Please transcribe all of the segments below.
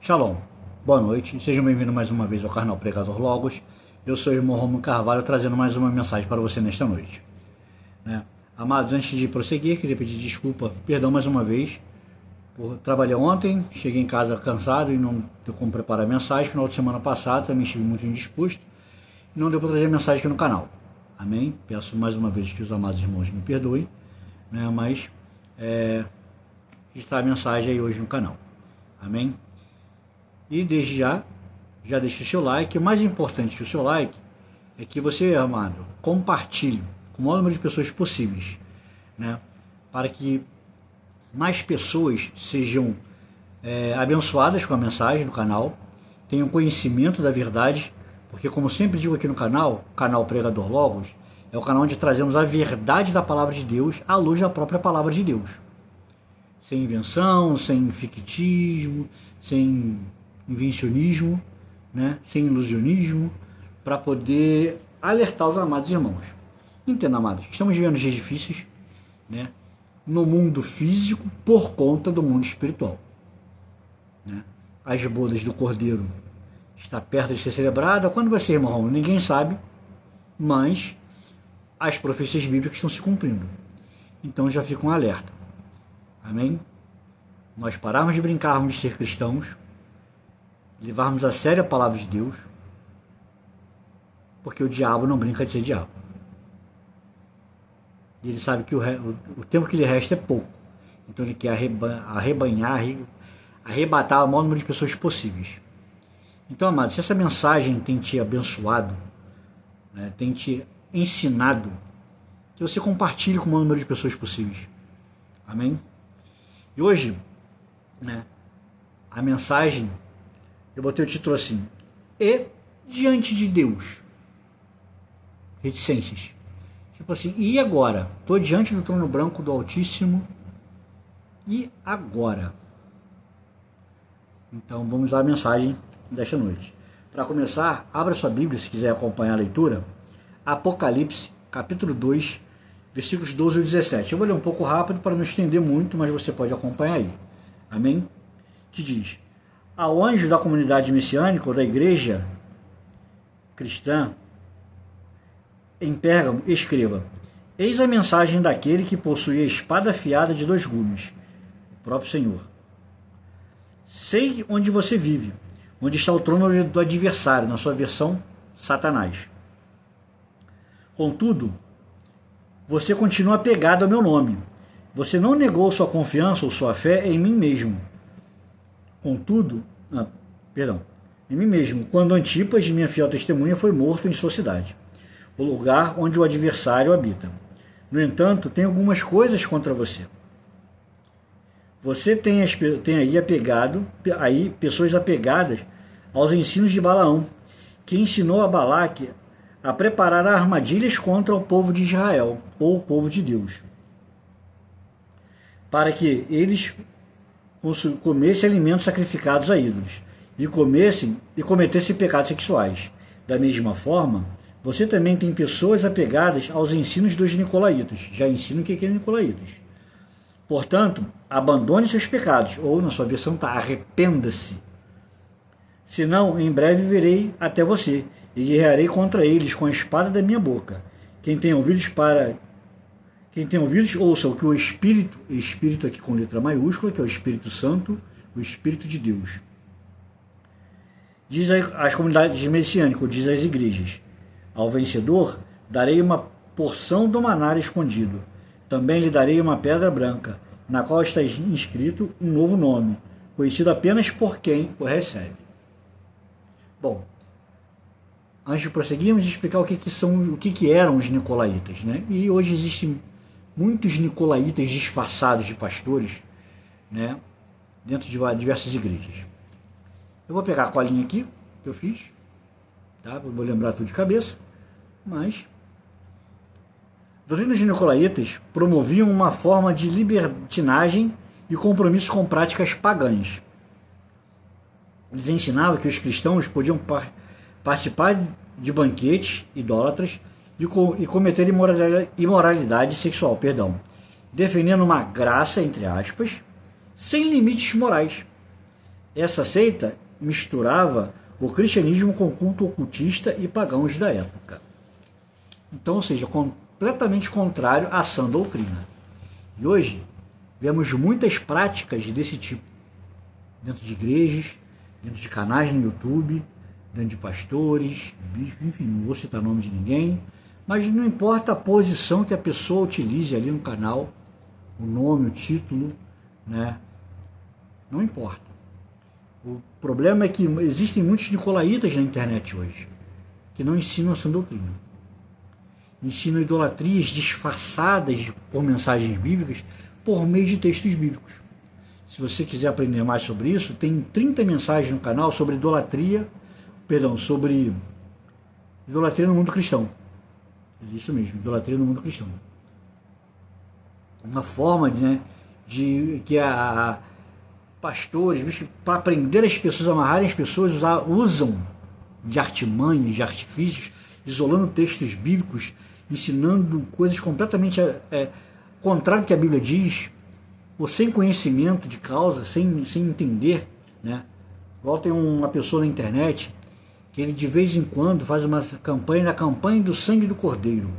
Shalom, boa noite, sejam bem-vindos mais uma vez ao canal Pregador Logos. Eu sou o irmão Romulo Carvalho, trazendo mais uma mensagem para você nesta noite. Amados, antes de prosseguir, queria pedir desculpa, perdão mais uma vez, trabalhei ontem, cheguei em casa cansado e não deu como preparar a mensagem. Final de semana passada também estive muito indisposto e não deu para trazer a mensagem aqui no canal. Amém? Peço mais uma vez que os amados irmãos me perdoem, mas está a mensagem aí hoje no canal. Amém? E desde já deixe o seu like. O mais importante que o seu like é que você, amado, compartilhe com o maior número de pessoas possíveis, para que mais pessoas sejam abençoadas com a mensagem do canal, tenham conhecimento da verdade, porque, como sempre digo aqui no canal, o canal Pregador Logos é o canal onde trazemos a verdade da palavra de Deus à luz da própria palavra de Deus, sem invenção, sem fictismo, sem invencionismo, sem ilusionismo, para poder alertar os amados irmãos. Entenda, amados, estamos vivendo dias difíceis, no mundo físico por conta do mundo espiritual. As bodas do Cordeiro está perto de ser celebrada. Quando vai ser, irmão? Ninguém sabe, mas as profecias bíblicas estão se cumprindo. Então já fica um alerta. Amém? Nós pararmos de brincarmos de ser cristãos, levarmos a sério a palavra de Deus, porque o diabo não brinca de ser diabo. E ele sabe que o tempo que lhe resta é pouco. Então ele quer arrebatar o maior número de pessoas possíveis. Então, amado, se essa mensagem tem te abençoado, tem te ensinado, que você compartilhe com o maior número de pessoas possíveis. Amém? E hoje, a mensagem, eu botei o título assim: E diante de Deus? Reticências. Tipo assim, e agora? Estou diante do trono branco do Altíssimo, e agora? Então vamos à mensagem desta noite. Para começar, abra sua Bíblia, se quiser acompanhar a leitura, Apocalipse, capítulo 2, versículos 12 e 17. Eu vou ler um pouco rápido para não estender muito, mas você pode acompanhar aí. Amém? Que diz: Ao anjo da comunidade messiânica ou da igreja cristã em Pérgamo, escreva: Eis a mensagem daquele que possui a espada afiada de 2 gumes, o próprio Senhor. Sei onde você vive, onde está o trono do adversário, na sua versão, Satanás. Contudo, você continua apegado ao meu nome. Você não negou sua confiança ou sua fé em mim mesmo. Em mim mesmo, quando Antipas, minha fiel testemunha, foi morto em sua cidade, o lugar onde o adversário habita. No entanto, tem algumas coisas contra você. Você tem aí pessoas apegadas aos ensinos de Balaão, que ensinou a Balaque a preparar armadilhas contra o povo de Israel, ou o povo de Deus, para que eles comessem alimentos sacrificados a ídolos e cometessem pecados sexuais. Da mesma forma, você também tem pessoas apegadas aos ensinos dos nicolaítas. Já ensino o que é nicolaítas. Portanto, abandone seus pecados, ou na sua versão está, arrependa-se. Senão, em breve virei até você e guerrearei contra eles com a espada da minha boca. Quem tem ouvidos, ouça o que o Espírito aqui com letra maiúscula, que é o Espírito Santo, o Espírito de Deus, diz às comunidades messiânicas, diz às igrejas: Ao vencedor darei uma porção do maná escondido. Também lhe darei uma pedra branca, na qual está inscrito um novo nome, conhecido apenas por quem o recebe. Bom, antes de prosseguirmos, explicar o que eram os nicolaítas, E hoje existem muitos nicolaítas disfarçados de pastores, dentro de diversas igrejas. Eu vou pegar a colinha aqui que eu fiz, eu vou lembrar tudo de cabeça, mas a doutrina dos nicolaítas promoviam uma forma de libertinagem e compromisso com práticas pagãs. Eles ensinavam que os cristãos podiam participar de banquetes idólatras e cometer imoralidade sexual, defendendo uma graça, entre aspas, sem limites morais. essa seita misturava o cristianismo com o culto ocultista e pagãos da época. Então, ou seja, completamente contrário à sã doutrina. E hoje, vemos muitas práticas desse tipo, dentro de igrejas, dentro de canais no YouTube, dentro de pastores, bispos, enfim, não vou citar nome de ninguém, mas não importa a posição que a pessoa utilize ali no canal, o nome, o título, né? Não importa. O problema é que existem muitos nicolaítas na internet hoje, que não ensinam a sã doutrina. Ensinam idolatrias disfarçadas por mensagens bíblicas por meio de textos bíblicos. Se você quiser aprender mais sobre isso, tem 30 mensagens no canal sobre sobre idolatria no mundo cristão. Isso mesmo, idolatria no mundo cristão. Uma forma de que pastores, para prender as pessoas, amarrarem as pessoas, usam de artimanhas, de artifícios, isolando textos bíblicos, ensinando coisas completamente contrárias ao que a Bíblia diz, ou sem conhecimento de causa, sem entender, né? Igual tem uma pessoa na internet que ele de vez em quando faz uma campanha, a campanha do sangue do cordeiro.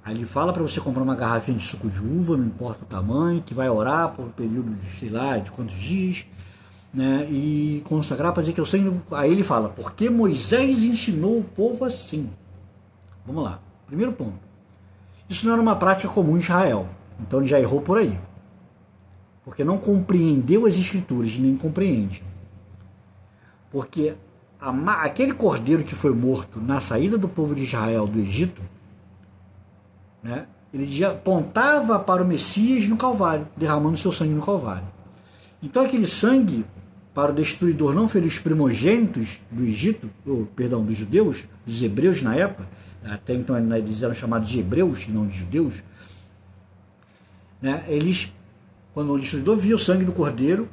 Aí ele fala para você comprar uma garrafinha de suco de uva, não importa o tamanho, que vai orar por um período de, sei lá, de quantos dias, né? E consagrar para dizer que é o sangue. Aí ele fala, porque Moisés ensinou o povo assim. Vamos lá. Primeiro ponto. Isso não era uma prática comum em Israel. Então ele já errou por aí. Porque não compreendeu as escrituras, nem compreende. Porque aquele cordeiro que foi morto na saída do povo de Israel do Egito, né, ele já apontava para o Messias no Calvário, derramando seu sangue no Calvário. Então aquele sangue, para o destruidor não ferir os primogênitos do Egito, dos judeus, dos hebreus na época, até então eles eram chamados de hebreus e não de judeus, né, quando o destruidor via o sangue do cordeiro,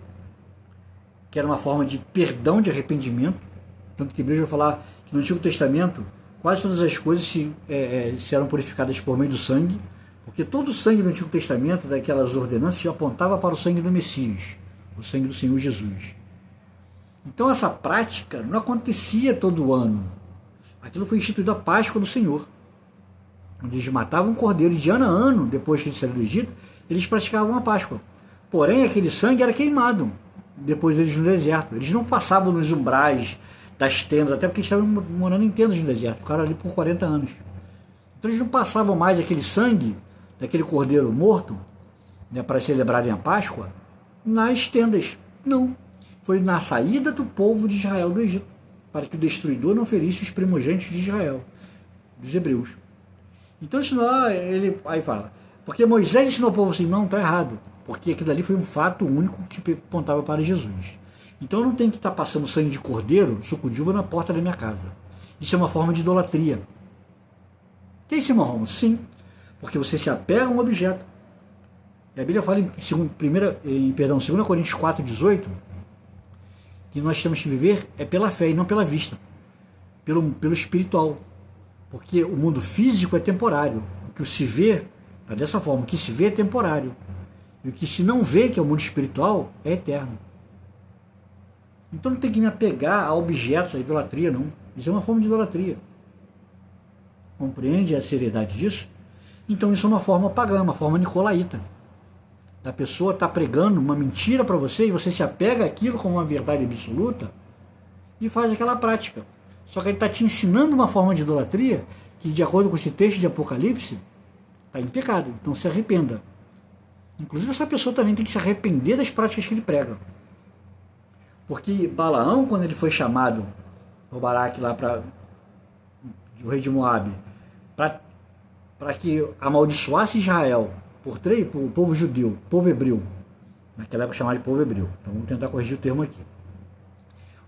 que era uma forma de perdão, de arrependimento, tanto que Hebreus vai falar que no Antigo Testamento quase todas as coisas se eram purificadas por meio do sangue, porque todo o sangue do Antigo Testamento, daquelas ordenanças, apontava para o sangue do Messias, o sangue do Senhor Jesus. Então essa prática não acontecia todo ano. Aquilo foi instituído a Páscoa do Senhor, onde eles matavam um cordeiro de ano a ano, depois que eles saíram do Egito, eles praticavam a Páscoa. Porém, aquele sangue era queimado depois deles no deserto. Eles não passavam nos umbrais das tendas, até porque eles estavam morando em tendas no deserto, ficaram ali por 40 anos. Então eles não passavam mais aquele sangue daquele cordeiro morto, né, para celebrarem a Páscoa, nas tendas. Não. Foi na saída do povo de Israel do Egito, para que o destruidor não ferisse os primogênitos de Israel, dos hebreus. Então ele aí fala, porque Moisés ensinou ao povo assim, não, está errado, porque aquilo ali foi um fato único que apontava para Jesus. Então eu não tenho que estar passando sangue de cordeiro, suco de uva, na porta da minha casa. Isso é uma forma de idolatria. Que é isso, irmão Romulo? Sim, porque você se apega a um objeto. E a Bíblia fala em 2 Coríntios 4,18, que nós temos que viver pela fé e não pela vista, pelo espiritual. Porque o mundo físico é temporário. O que se vê, tá dessa forma, o que se vê é temporário. E o que se não vê, que é o mundo espiritual, é eterno. Então não tem que me apegar a objetos, a idolatria, não. Isso é uma forma de idolatria. Compreende a seriedade disso? Então isso é uma forma pagã, uma forma nicolaíta. Da pessoa estar pregando uma mentira para você e você se apega àquilo como uma verdade absoluta e faz aquela prática. Só que ele está te ensinando uma forma de idolatria que, de acordo com esse texto de Apocalipse, está em pecado. Então se arrependa. Inclusive essa pessoa também tem que se arrepender das práticas que ele prega. Porque Balaão, quando ele foi chamado por Baraque lá para o rei de Moabe, para que amaldiçoasse Israel por o povo judeu, povo hebreu, naquela época chamado de povo hebreu, então vamos tentar corrigir o termo aqui.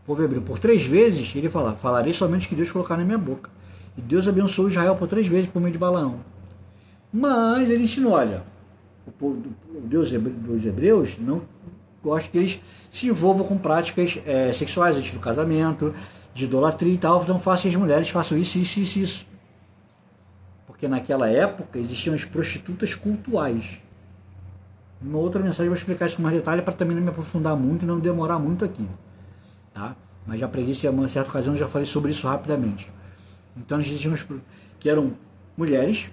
O povo hebreu, por 3 vezes, ele fala, falarei somente o que Deus colocar na minha boca. E Deus abençoou Israel por 3 vezes por meio de Balaão. Mas ele ensinou, olha, o Deus dos hebreus não gosta que eles se envolvam com práticas sexuais, antes do casamento, de idolatria e tal, então façam as mulheres, façam isso, isso, isso, isso. Porque naquela época existiam as prostitutas cultuais. Uma outra mensagem eu vou explicar isso com mais detalhe para também não me aprofundar muito e não demorar muito aqui. tá? Mas já preguei em uma certa ocasião, já falei sobre isso rapidamente. Então nós dizíamos que eram mulheres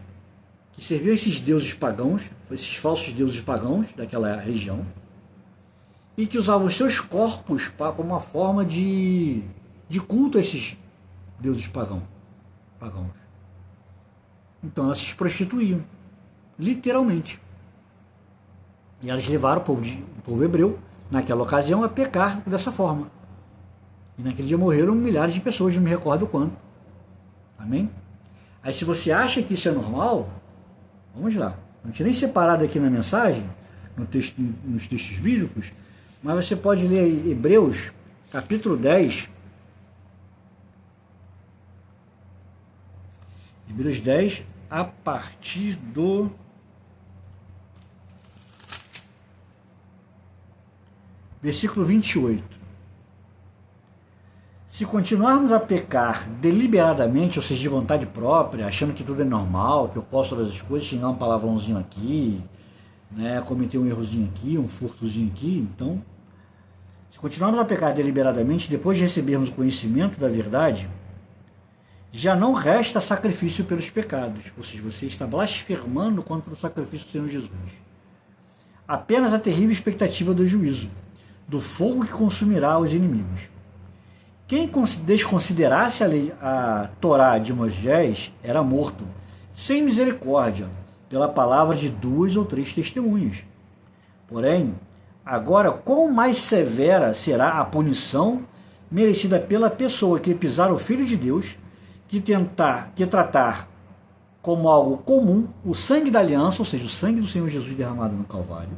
que serviam esses deuses pagãos, esses falsos deuses pagãos daquela região, e que usavam os seus corpos como uma forma de culto a esses deuses pagãos. Então elas se prostituíam, literalmente. E elas levaram o povo hebreu, naquela ocasião, a pecar dessa forma. E naquele dia morreram milhares de pessoas, não me recordo quanto. Amém? Aí se você acha que isso é normal, vamos lá. Não tinha nem separado aqui na mensagem, nos textos bíblicos, mas você pode ler Hebreus, capítulo 10. Hebreus 10, a partir do versículo 28. Se continuarmos a pecar deliberadamente, ou seja, de vontade própria, achando que tudo é normal, que eu posso todas as coisas, xingar um palavrãozinho aqui, né, cometer um errozinho aqui, um furtozinho aqui, então, se continuarmos a pecar deliberadamente, depois de recebermos o conhecimento da verdade, já não resta sacrifício pelos pecados, ou seja, você está blasfemando contra o sacrifício do Senhor Jesus. Apenas a terrível expectativa do juízo, do fogo que consumirá os inimigos. Quem desconsiderasse a Torá de Moisés era morto, sem misericórdia, pela palavra de 2 ou 3 testemunhas. Porém, agora, quão mais severa será a punição merecida pela pessoa que pisar o Filho de Deus, que tratar como algo comum o sangue da aliança, ou seja, o sangue do Senhor Jesus derramado no Calvário,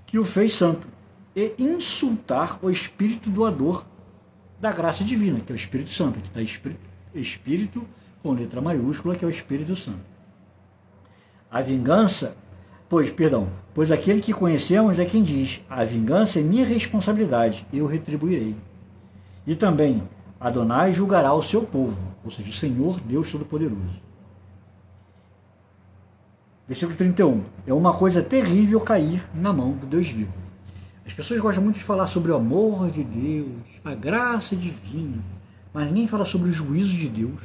que o fez santo, e insultar o Espírito doador da graça divina, que é o Espírito Santo, que está Espírito com letra maiúscula, que é o Espírito Santo. A vingança, pois aquele que conhecemos é quem diz, a vingança é minha responsabilidade, eu retribuirei. E também, Adonai julgará o seu povo, ou seja, o Senhor Deus Todo-Poderoso. Versículo 31. É uma coisa terrível cair na mão do Deus vivo. As pessoas gostam muito de falar sobre o amor de Deus, a graça divina, mas ninguém fala sobre o juízo de Deus,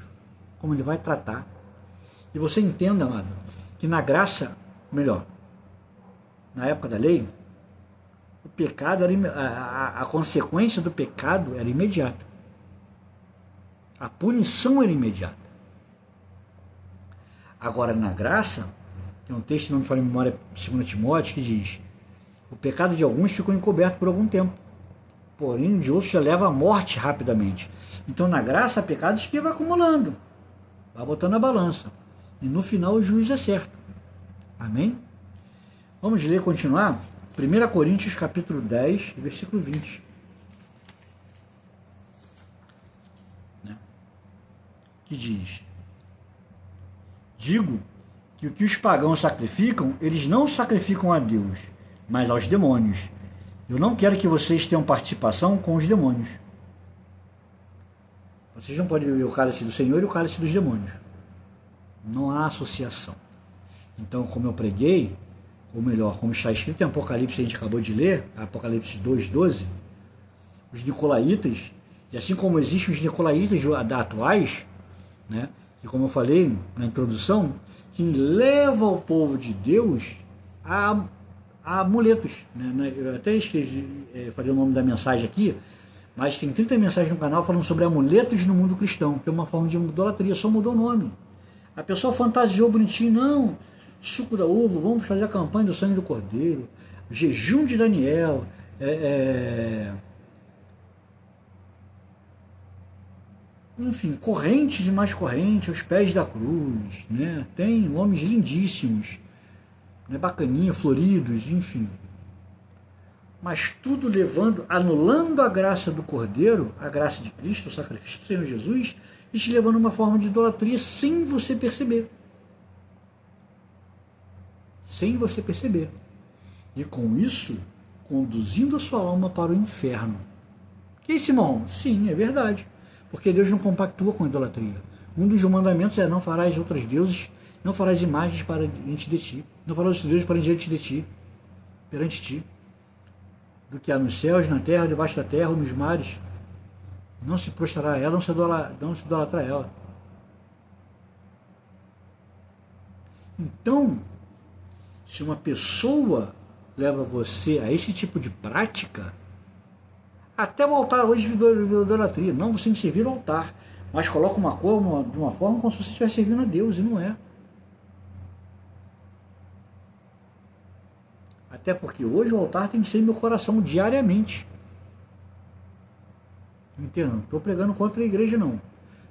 como ele vai tratar. E você entenda, amado, que na graça, melhor, na época da lei, o pecado era, a consequência do pecado era imediata. A punição era imediata. Agora, na graça, tem um texto, não me falo em memória, 2 Timóteo, que diz: o pecado de alguns ficou encoberto por algum tempo, porém de outros já leva à morte rapidamente. Então, na graça, há pecados que vai acumulando, vai botando a balança, e no final o juízo é certo. Amém? Vamos ler, continuar? 1 Coríntios capítulo 10, versículo 20. Que diz: digo que o que os pagãos sacrificam, eles não sacrificam a Deus, mas aos demônios. Eu não quero que vocês tenham participação com os demônios. Vocês não podem beber o cálice do Senhor e o cálice dos demônios. Não há associação. Então, como eu preguei, ou melhor, como está escrito em Apocalipse, a gente acabou de ler, Apocalipse 2:12, os nicolaítas, e assim como existem os nicolaítas atuais, né, e como eu falei na introdução, que leva o povo de Deus a amuletos, né? Eu até esqueci, falei o nome da mensagem aqui, mas tem 30 mensagens no canal falando sobre amuletos no mundo cristão, que é uma forma de idolatria, só mudou o nome. A pessoa fantasiou bonitinho, não, suco da uva, vamos fazer a campanha do sangue do cordeiro, jejum de Daniel, enfim, correntes e mais correntes, aos pés da cruz, né? Tem nomes lindíssimos, né? Bacaninha, floridos, enfim. Mas tudo anulando a graça do Cordeiro, a graça de Cristo, o sacrifício do Senhor Jesus, e te levando a uma forma de idolatria sem você perceber. Sem você perceber. E com isso, conduzindo a sua alma para o inferno. Que isso, irmão? Sim, é verdade. Porque Deus não compactua com a idolatria. Um dos mandamentos é: não farás outros deuses, não farás imagens diante de ti, não farás outros deuses para diante de ti, perante ti, do que há nos céus, na terra, debaixo da terra, nos mares. Não se prostrará a ela, não se idolatrar a ela. Então, se uma pessoa leva você a esse tipo de prática, até o altar hoje virou idolatria. Não, você tem que servir o altar, mas coloca uma cor de uma forma como se você estivesse servindo a Deus, e não é. Até porque hoje o altar tem que ser em meu coração diariamente. Entendeu? Não estou pregando contra a igreja, não.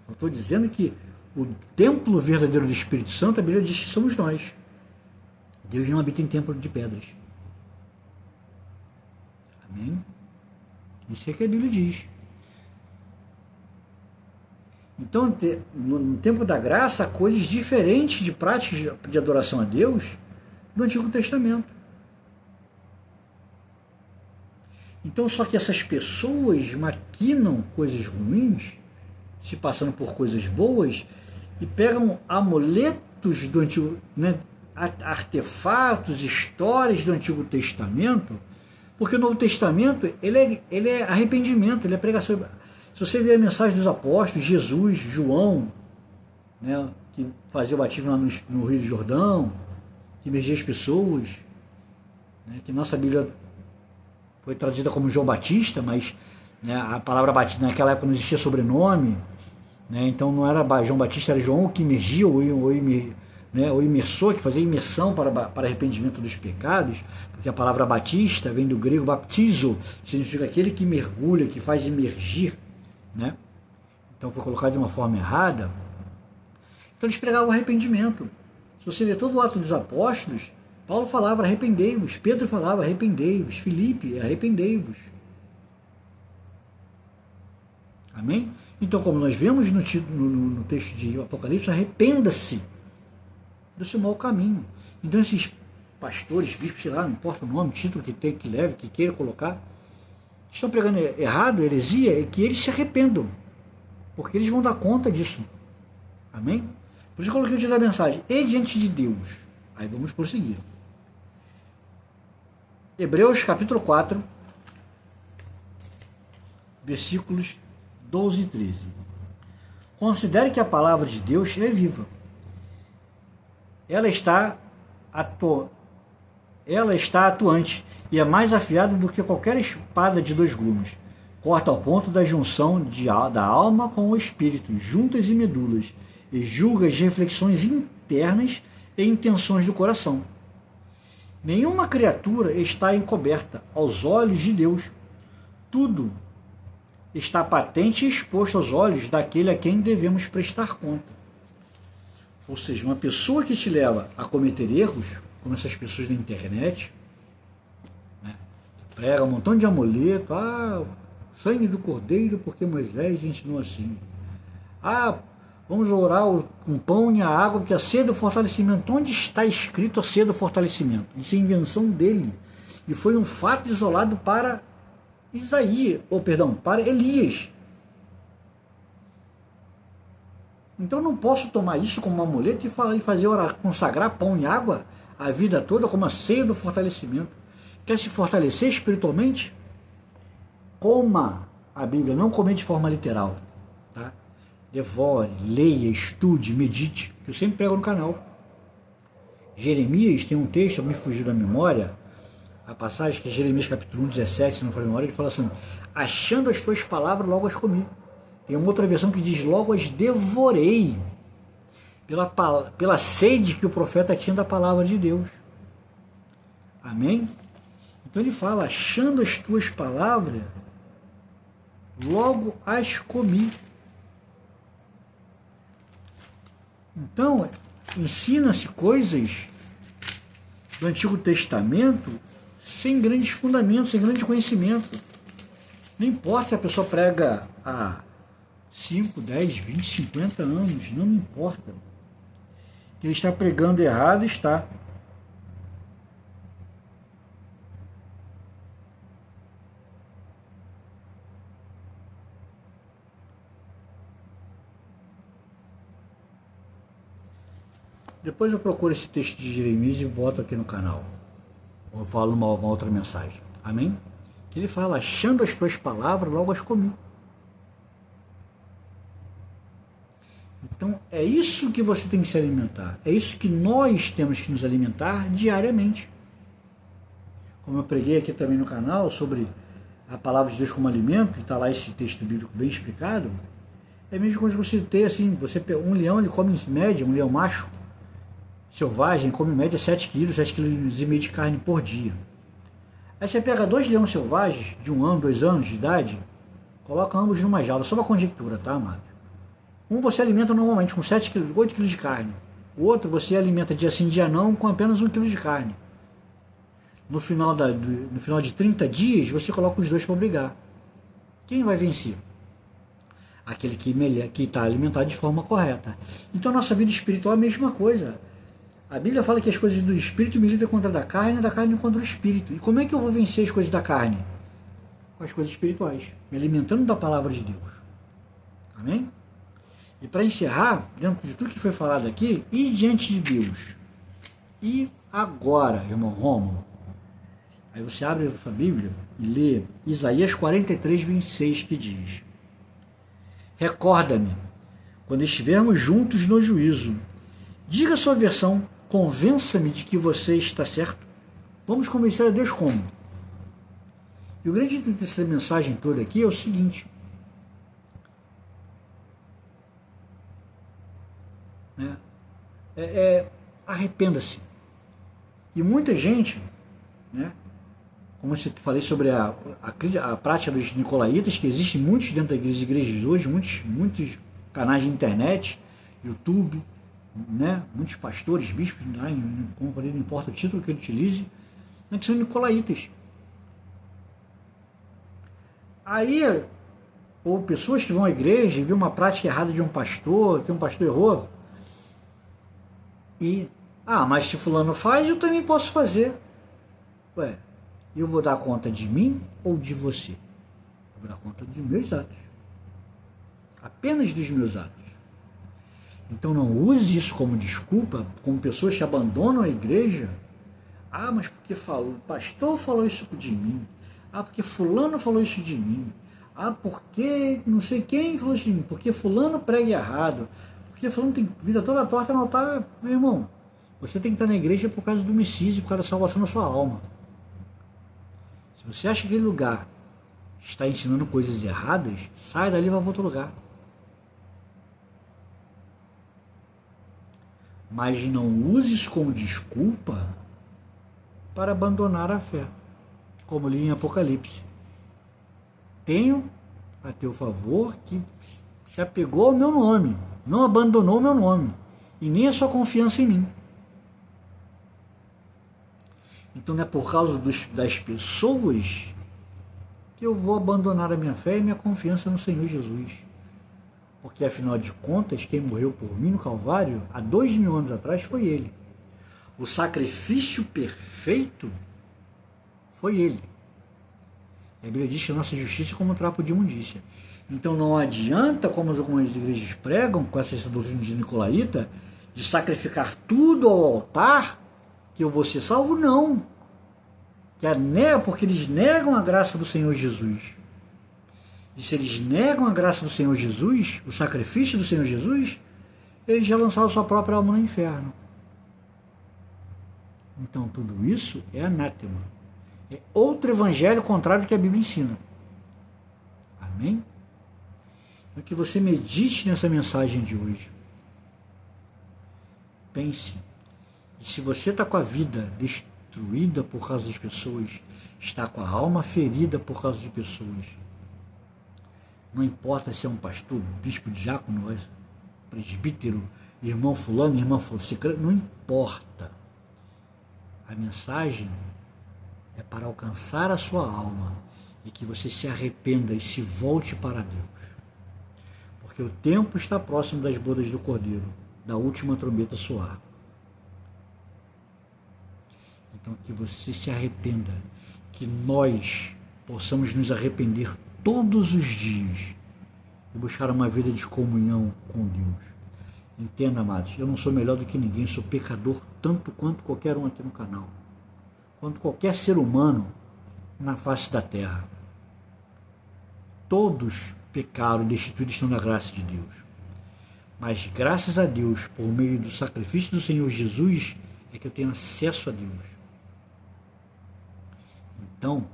Eu estou dizendo que o templo verdadeiro do Espírito Santo, a Bíblia diz que somos nós. Deus não habita em templo de pedras. Amém? Isso é que a Bíblia diz. Então, no tempo da graça, há coisas diferentes de práticas de adoração a Deus do Antigo Testamento. Então, só que essas pessoas maquinam coisas ruins, se passando por coisas boas, e pegam amuletos do Antigo, né, artefatos, histórias do Antigo Testamento, porque o Novo Testamento ele é arrependimento, ele é pregação. Se você ver a mensagem dos apóstolos, Jesus, João, né, que fazia o batismo lá no Rio do Jordão, que imergia as pessoas, né, que nossa Bíblia foi traduzida como João Batista, mas, né, a palavra Batista naquela época não existia sobrenome, né, então não era João Batista, era João que imergia ou imersor, que fazia imersão para arrependimento dos pecados, porque a palavra batista vem do grego baptizo, que significa aquele que mergulha, que faz imergir, né? Então foi colocado de uma forma errada. Então eles pregavam arrependimento. Se você ler todo o Ato dos Apóstolos, Paulo falava arrependei-vos, Pedro falava arrependei-vos, Filipe arrependei-vos. Amém? Então, como nós vemos no texto de Apocalipse, arrependa-se do seu mau caminho. Então esses pastores, bispos, sei lá, não importa o nome, título que tem, que leve, que queira colocar, estão pregando errado, heresia, é que eles se arrependam, porque eles vão dar conta disso. Amém? Por isso eu coloquei o título da mensagem, e diante de Deus. Aí vamos prosseguir. Hebreus capítulo 4, versículos 12 e 13. Considere que a palavra de Deus é viva. Ela está atuante e é mais afiada do que qualquer espada de 2 gumes. Corta ao ponto da junção da alma com o espírito, juntas e medulas, e julga as reflexões internas e intenções do coração. Nenhuma criatura está encoberta aos olhos de Deus. Tudo está patente e exposto aos olhos daquele a quem devemos prestar conta. Ou seja, uma pessoa que te leva a cometer erros, como essas pessoas da internet, né, prega um montão de amuleto, sangue do cordeiro, porque Moisés ensinou assim. Vamos orar com pão e a água, porque a ceia do fortalecimento. Onde está escrito a ceia do fortalecimento? Isso é invenção dele. E foi um fato isolado para para Elias. Então não posso tomar isso como um amuleto e fazer orar, consagrar pão e água a vida toda como a ceia do fortalecimento. Quer se fortalecer espiritualmente? Coma a Bíblia, não comer de forma literal. Tá? Devore, leia, estude, medite, que eu sempre prego no canal. Jeremias tem um texto, me fugiu da memória, a passagem que é Jeremias capítulo 1, 17, se não for memória, ele fala assim, achando as tuas palavras, logo as comi. Tem uma outra versão que diz, logo as devorei, pela sede que o profeta tinha da palavra de Deus. Amém? Então ele fala, achando as tuas palavras, logo as comi. Então, ensina-se coisas do Antigo Testamento sem grandes fundamentos, sem grande conhecimento. Não importa se a pessoa prega há 5, 10, 20, 50 anos, não me importa. Que ele está pregando errado, está. Depois eu procuro esse texto de Jeremias e boto aqui no canal. Ou eu falo uma outra mensagem. Amém? Que ele fala, achando as tuas palavras, logo as comi. Então, é isso que você tem que se alimentar. É isso que nós temos que nos alimentar diariamente. Como eu preguei aqui também no canal sobre a palavra de Deus como alimento, que está lá esse texto bíblico bem explicado, é mesmo como se você ter assim, um leão, ele come em média, um leão macho selvagem, come em média 7 quilos, 7,5 kg de carne por dia. Aí você pega 2 leões selvagens, de 1 ano, 2 anos de idade, coloca ambos numa jaula, só uma conjectura, tá, amado? Um você alimenta normalmente com 8 kg de carne, o outro você alimenta dia sim, dia não, com apenas 1 kg de carne. No final de 30 dias, você coloca os dois para brigar. Quem vai vencer? Aquele que está alimentado de forma correta. Então, a nossa vida espiritual é a mesma coisa. A Bíblia fala que as coisas do espírito militam contra a da carne contra o espírito. E como é que eu vou vencer as coisas da carne? Com as coisas espirituais, me alimentando da palavra de Deus. Amém? E para encerrar, dentro de tudo que foi falado aqui, e diante de Deus. E agora, irmão Rômulo, aí você abre a sua Bíblia e lê Isaías 43, 26, que diz: recorda-me, quando estivermos juntos no juízo. Diga a sua versão, convença-me de que você está certo. Vamos convencer a Deus como? E o grande intuito dessa mensagem toda aqui é o seguinte: arrependa-se. E muita gente, como eu falei sobre a prática dos nicolaítas, que existem muitos dentro das igrejas hoje, muitos canais de internet, YouTube, muitos pastores, bispos, como eu falei, não importa o título que ele utilize, que são nicolaítas. Aí, ou pessoas que vão à igreja e vê uma prática errada de um pastor, que um pastor errou, e, mas se fulano faz, eu também posso fazer. Ué, eu vou dar conta de mim ou de você? Eu vou dar conta dos meus atos. Apenas dos meus atos. Então não use isso como desculpa, como pessoas que abandonam a igreja. Mas porque o pastor falou isso de mim. Porque fulano falou isso de mim. Porque não sei quem falou isso de mim. Porque fulano prega errado. Porque fulano tem vida toda torta no altar. Meu irmão, você tem que estar na igreja por causa do Messias e por causa da salvação da sua alma. Se você acha que aquele lugar está ensinando coisas erradas, sai dali e vai para outro lugar. Mas não use isso como desculpa para abandonar a fé, como li em Apocalipse. Tenho a teu favor que se apegou ao meu nome, não abandonou o meu nome, e nem a sua confiança em mim. Então não é por causa das pessoas que eu vou abandonar a minha fé e minha confiança no Senhor Jesus. Porque, afinal de contas, quem morreu por mim no Calvário, há 2000 anos atrás, foi Ele. O sacrifício perfeito foi Ele. A Bíblia diz que a nossa justiça é como um trapo de imundícia. Então não adianta, como algumas igrejas pregam, com essa doutrina de Nicolaíta, de sacrificar tudo ao altar, que eu vou ser salvo, não. Porque eles negam a graça do Senhor Jesus. E se eles negam a graça do Senhor Jesus, o sacrifício do Senhor Jesus, eles já lançaram sua própria alma no inferno. Então tudo isso é anátema. É outro evangelho contrário do que a Bíblia ensina. Amém? Então que você medite nessa mensagem de hoje. Pense. E se você está com a vida destruída por causa das pessoas, está com a alma ferida por causa de pessoas, não importa se é um pastor, bispo, diácono, presbítero, irmão fulano, irmã fulano, não importa. A mensagem é para alcançar a sua alma e que você se arrependa e se volte para Deus. Porque o tempo está próximo das bodas do Cordeiro, da última trombeta soar. Então que você se arrependa, que nós possamos nos arrepender todos os dias e buscar uma vida de comunhão com Deus. Entenda, amados, eu não sou melhor do que ninguém, sou pecador tanto quanto qualquer um aqui no canal, quanto qualquer ser humano na face da terra. Todos pecaram e destituídos estão da graça de Deus. Mas graças a Deus, por meio do sacrifício do Senhor Jesus, é que eu tenho acesso a Deus. Então,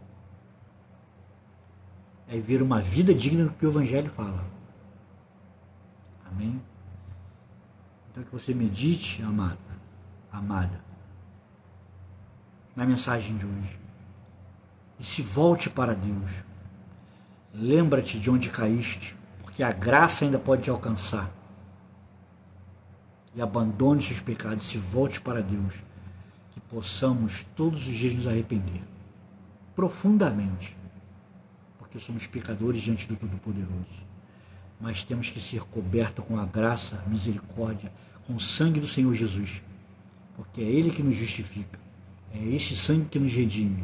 é viver uma vida digna do que o Evangelho fala. Amém? Então que você medite, amado, amada, na mensagem de hoje. E se volte para Deus. Lembra-te de onde caíste, porque a graça ainda pode te alcançar. E abandone seus pecados, se volte para Deus. Que possamos todos os dias nos arrepender. Profundamente. Porque somos pecadores diante do Todo-Poderoso. Mas temos que ser cobertos com a graça, a misericórdia, com o sangue do Senhor Jesus. Porque é Ele que nos justifica. É esse sangue que nos redime.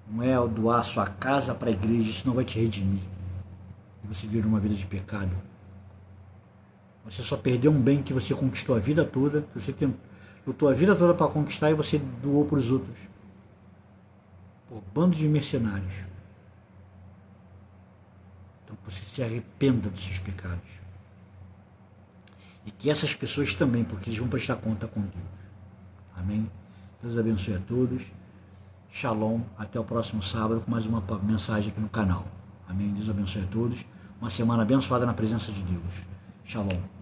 Não é doar sua casa para a igreja, isso não vai te redimir. E você vive uma vida de pecado. Você só perdeu um bem que você conquistou a vida toda, que você lutou a vida toda para conquistar e você doou para os outros. Por bando de mercenários. Então você se arrependa dos seus pecados. E que essas pessoas também, porque eles vão prestar conta com Deus. Amém? Deus abençoe a todos. Shalom, até o próximo sábado com mais uma mensagem aqui no canal. Amém? Deus abençoe a todos. Uma semana abençoada na presença de Deus. Shalom.